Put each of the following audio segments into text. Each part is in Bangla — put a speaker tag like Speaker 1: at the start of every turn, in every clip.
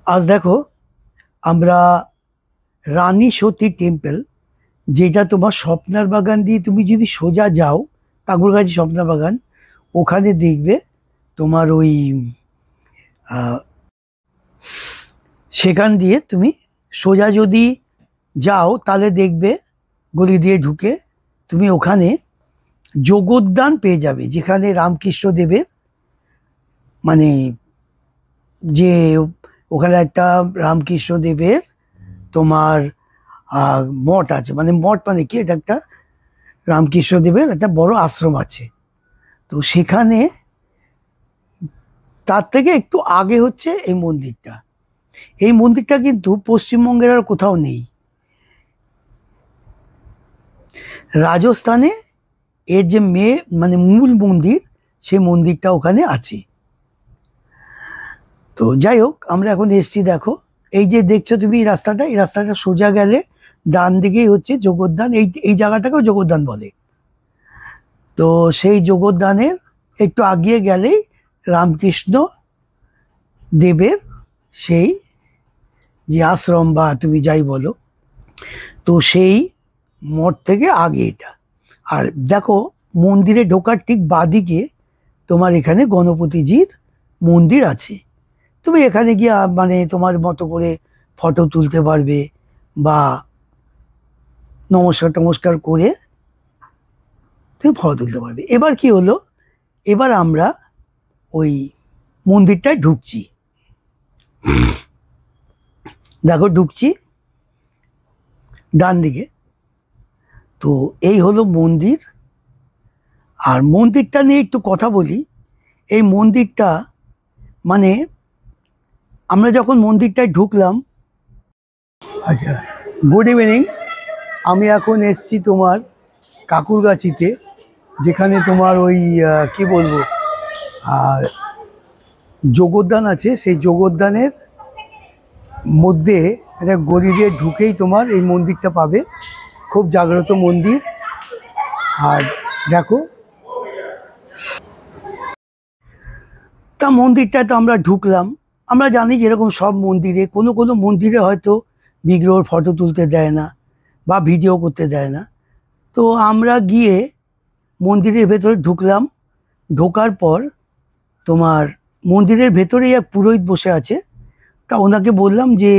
Speaker 1: আজ দেখো আমরা রানী সতী টেম্পল, যেটা তোমার স্বপ্নার বাগান দিয়ে তুমি যদি সোজা যাও, কাকুরগাছি স্বপ্নার বাগান, ওখানে দেখবে তোমার ওই সেখান দিয়ে তুমি সোজা যদি যাও তাহলে দেখবে গলি দিয়ে ঢুকে তুমি ওখানে যোগোদ্যান পেয়ে যাবে, যেখানে রামকৃষ্ণ দেবের মানে যে ওখানে একটা রামকৃষ্ণ দেবের তোমার মঠ আছে। মানে মঠ মানে কি, এটা একটা রামকৃষ্ণ দেবের একটা বড় আশ্রম আছে। তো সেখানে তার থেকে একটু আগে হচ্ছে এই মন্দিরটা। এই মন্দিরটা কিন্তু পশ্চিমবঙ্গের আর কোথাও নেই। রাজস্থানে এর যে মানে মূল মন্দির, সেই মন্দিরটা ওখানে আছে। তো যাই হোক, আমরা এখন এসছি। দেখো এই যে দেখছো তুমি এই রাস্তাটা সোজা গেলে ডান দিকেই হচ্ছে যোগোদ্যান। এই জায়গাটাকেও যোগোদ্যান বলে। তো সেই যোগোদ্যানের একটু আগিয়ে গেলেই রামকৃষ্ণ দেবের সেই যে আশ্রম বা তুমি যাই বলো, তো সেই মঠ থেকে আগে এটা। আর দেখো মন্দিরে ঢোকার ঠিক বাদিকে তোমার এখানে গণপতিজির মন্দির আছে। তুমি এখানে গিয়ে মানে তোমার মতো করে ফটো তুলতে পারবে বা নমস্কার করে তুমি ফটো তুলতে পারবে। এবার কি হলো, এবার আমরা ওই মন্দিরটায় ঢুকছি। দেখো ঢুকছি ডান দিকে। তো এই হলো মন্দির। আর মন্দিরটা নিয়ে একটু কথা বলি। এই মন্দিরটা মানে আমরা যখন মন্দিরটায় ঢুকলাম, আচ্ছা, গুড ইভিনিং। আমি এখন এসছি তোমার কাকুরগাছিতে, যেখানে তোমার ওই কি বলবো যোগোদ্যান আছে। সেই যোগোদ্যানের মধ্যে একটা গলি দিয়ে ঢুকেই তোমার এই মন্দিরটা পাবে। খুব জাগ্রত মন্দির। আর দেখো তা মন্দিরটায় তো আমরা ঢুকলাম। আমরা জানি যেরকম সব মন্দিরে কোনো কোনো মন্দিরে হয়তো বিগ্রহর ফটো তুলতে দেয় না বা ভিডিও করতে দেয় না। তো আমরা গিয়ে মন্দিরের ভেতরে ঢুকলাম। ঢোকার পর তোমার মন্দিরের ভেতরেই এক পুরোহিত বসে আছে। তা ওনাকে বললাম যে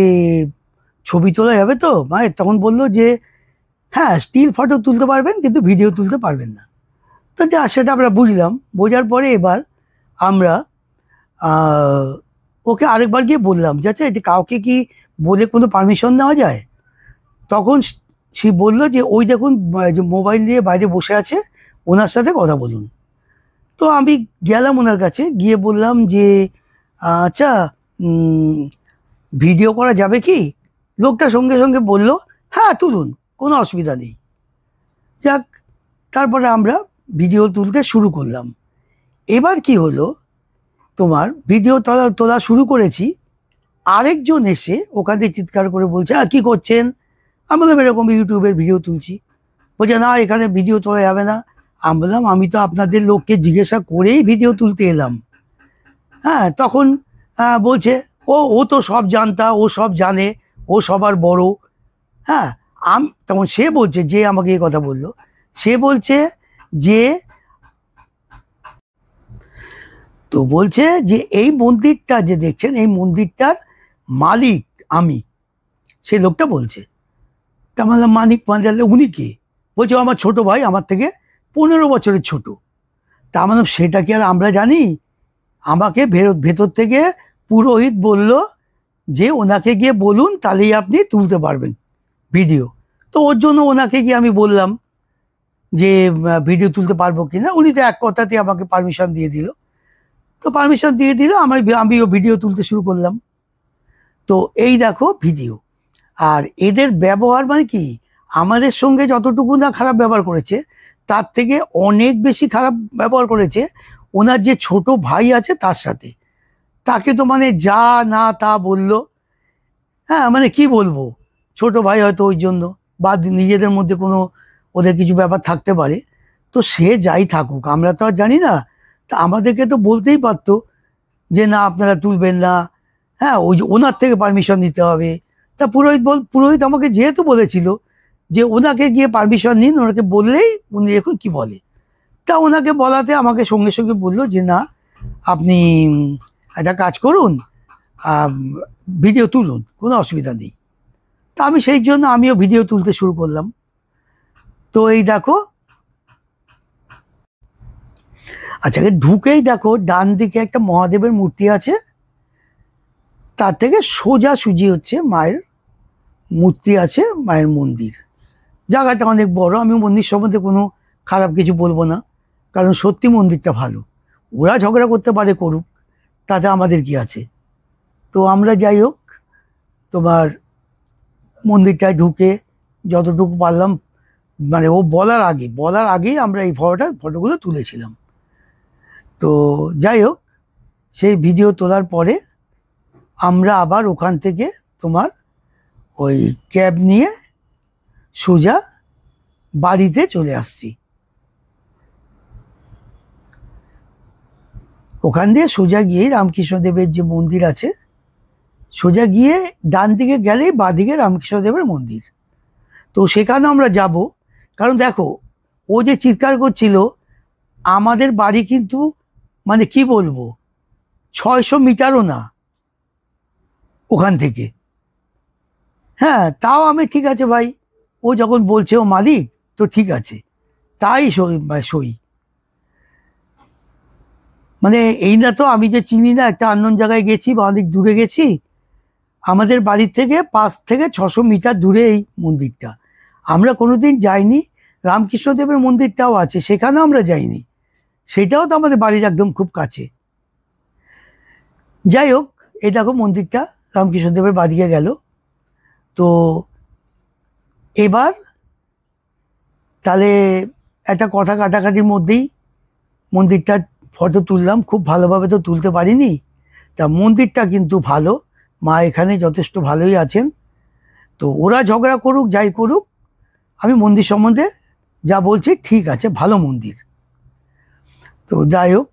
Speaker 1: ছবি তোলা যাবে তো মায়ের? তখন বললো যে হ্যাঁ, স্টিল ফটো তুলতে পারবেন কিন্তু ভিডিও তুলতে পারবেন না। তো যা সেটা আমরা বুঝলাম। বোঝার পরে এবার আমরা ওকে আরেকবার গিয়ে বললাম যে আচ্ছা, এটা কাউকে কি বলে কোনো পারমিশন নেওয়া যায়? তখন সে বললো যে ওই দেখুন যে মোবাইল নিয়ে বাইরে বসে আছে, ওনার সাথে কথা বলুন। তো আমি গেলাম ওনার কাছে, গিয়ে বললাম যে আচ্ছা ভিডিও করা যাবে কি? লোকটা সঙ্গে সঙ্গে বলল হ্যাঁ তুলুন, কোনো অসুবিধা নেই। যাক, তারপরে আমরা ভিডিও তুলতে শুরু করলাম। এবার কি হলো, তোমার ভিডিও তোলা শুরু করেছি, আরেকজন এসে ওখান থেকে চিৎকার করে বলছে কি করছেন? আমি বললাম এরকম ইউটিউবের ভিডিও তুলছি। বলছে না, এখানে ভিডিও তোলা যাবে না। আমি বললাম আমি তো আপনাদের লোককে জিজ্ঞাসা করেই ভিডিও তুলতে এলাম। হ্যাঁ, তখন বলছে ও তো সব জানতা, ও সব জানে, ও সবার বড়। হ্যাঁ, তখন সে বলছে, যে আমাকে এই কথা বললো, সে বলছে যে তো বলছে যে এই মন্দিরটা যে দেখছেন, এই মন্দিরটার মালিক আমি। সেই লোকটা বলছে। তা বললাম মালিক মানে উনি কে? বলছে আমার ছোট ভাই, আমার থেকে 15 বছরের ছোট। তা বললাম সেটা কি আর আমরা জানি? আমাকে ভেতর থেকে পুরোহিত বলল যে ওনাকে গিয়ে বলুন, তাহলেই আপনি তুলতে পারবেন ভিডিও। তো ওর জন্য ওনাকে গিয়ে আমি বললাম যে ভিডিও তুলতে পারবো কিনা। উনি তো এক কথাতে আমাকে পারমিশন দিয়ে দিল। তো পারমিশন দিয়ে দিল, আমিও ভিডিও তুলতে শুরু করলাম। তো এই দেখো ভিডিও। আর এদের ব্যবহার মানে কি, আমাদের সঙ্গে যতটুকু না খারাপ ব্যবহার করেছে, তার থেকে অনেক বেশি খারাপ ব্যবহার করেছে ওনার যে ছোট ভাই আছে তার সাথে। তাকে তো মানে যা না তা বললো। হ্যাঁ, মানে কি বলবো, ছোট ভাই হয়তো ওই জন্য, বা নিজেদের মধ্যে কোনো ওদের কিছু ব্যাপার থাকতে পারে। তো সে যাই থাকুক, আমরা তো আর জানি না। তা আমাদেরকে তো বলতেই পারতো যে না আপনারা তুলবেন না, হ্যাঁ, ওই যে ওনার থেকে পারমিশন নিতে হবে। তা পুরোহিত আমাকে যেহেতু বলেছিল যে ওনাকে গিয়ে পারমিশন নিন, ওনাকে বললেই উনি দেখুন কি বলে। তা ওনাকে বলাতে আমাকে সঙ্গে সঙ্গে বললো যে না, আপনি একটা কাজ করুন, ভিডিও তুলুন, কোনো অসুবিধা নেই। তা আমি সেই জন্য আমিও ভিডিও তুলতে শুরু করলাম। তো এই দেখো, আচ্ছা ঢুকেই দেখো ডান দিকে একটা মহাদেবের মূর্তি আছে, তার থেকে সোজাসুজি হচ্ছে মায়ের মূর্তি আছে, মায়ের মন্দির। জায়গাটা অনেক বড়, আমি মন্দির সম্বন্ধে কোনো খারাপ কিছু বলবো না, কারণ সত্যি মন্দিরটা ভালো। ওরা ঝগড়া করতে পারে, করুক, তাতে আমাদের কি আছে। তো আমরা যাই হোক, তোমার মন্দিরটায় ঢুকে যতটুকু পারলাম, মানে ও বলার আগেই আমরা এই ফটোগুলো তুলেছিলাম। তো যাই হোক, সেই ভিডিও তোলার পরে আমরা আবার ওখান থেকে তোমার ওই ক্যাব নিয়ে সোজা বাড়িতে চলে আসছি। ওখান দিয়ে সোজা গিয়ে রামকৃষ্ণদেবের যে মন্দির আছে, সোজা গিয়ে ডান দিকে গেলেই বাঁদিকে রামকৃষ্ণদেবের মন্দির। তো সেখানে আমরা যাব, কারণ দেখো ও যে চিৎকার করছিল, আমাদের বাড়ি কিন্তু মানে কি বলবো 600 মিটারও না ওখান থেকে। হ্যাঁ, তাও আমি ঠিক আছে ভাই, ও যখন বলছে ও মালিক, তো ঠিক আছে, তাই সই। মানে এই না তো আমি যে চিনি না, একটা আননোন জায়গায় গেছি বা অনেক দূরে গেছি, আমাদের বাড়ির থেকে 5 থেকে 600 মিটার দূরে এই মন্দিরটা। আমরা কোনোদিন যাইনি। রামকৃষ্ণদেবের মন্দিরটাও আছে, সেখানেও আমরা যাইনি, সেটাও তো আমাদের বাড়ির একদম খুব কাছে। যাই হোক, এই দেখো মন্দিরটা রামকৃষ্ণদেবের বাড়িয়ে গেল। তো এবার তাহলে একটা কথা কাটাকাটির মধ্যেই মন্দিরটার ফটো তুললাম, খুব ভালোভাবে তো তুলতে পারিনি। তা মন্দিরটা কিন্তু ভালো, মা এখানে যথেষ্ট ভালোই আছেন। তো ওরা ঝগড়া করুক, যাই করুক, আমি মন্দির সম্বন্ধে যা বলছি ঠিক আছে, ভালো মন্দির। তো যাই হোক,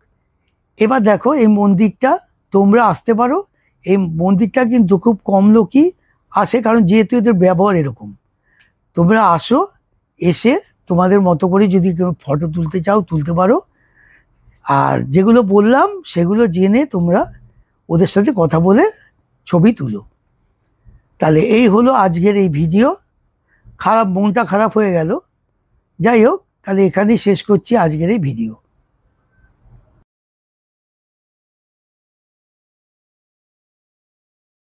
Speaker 1: এবার দেখো এই মন্দিরটা তোমরা আসতে পারো। এই মন্দিরটা কিন্তু খুব কম লোকই আসে, কারণ যেহেতু এদের ব্যবহার এরকম। তোমরা আসো, এসে তোমাদের মতো করে যদি কেউ ফটো তুলতে চাও তুলতে পারো, আর যেগুলো বললাম সেগুলো জেনে তোমরা ওদের সাথে কথা বলে ছবি তুলো। তাহলে এই হলো আজকের এই ভিডিও। মনটা খারাপ হয়ে গেল। যাই হোক, তাহলে এখানেই শেষ করছি আজকের এই ভিডিও।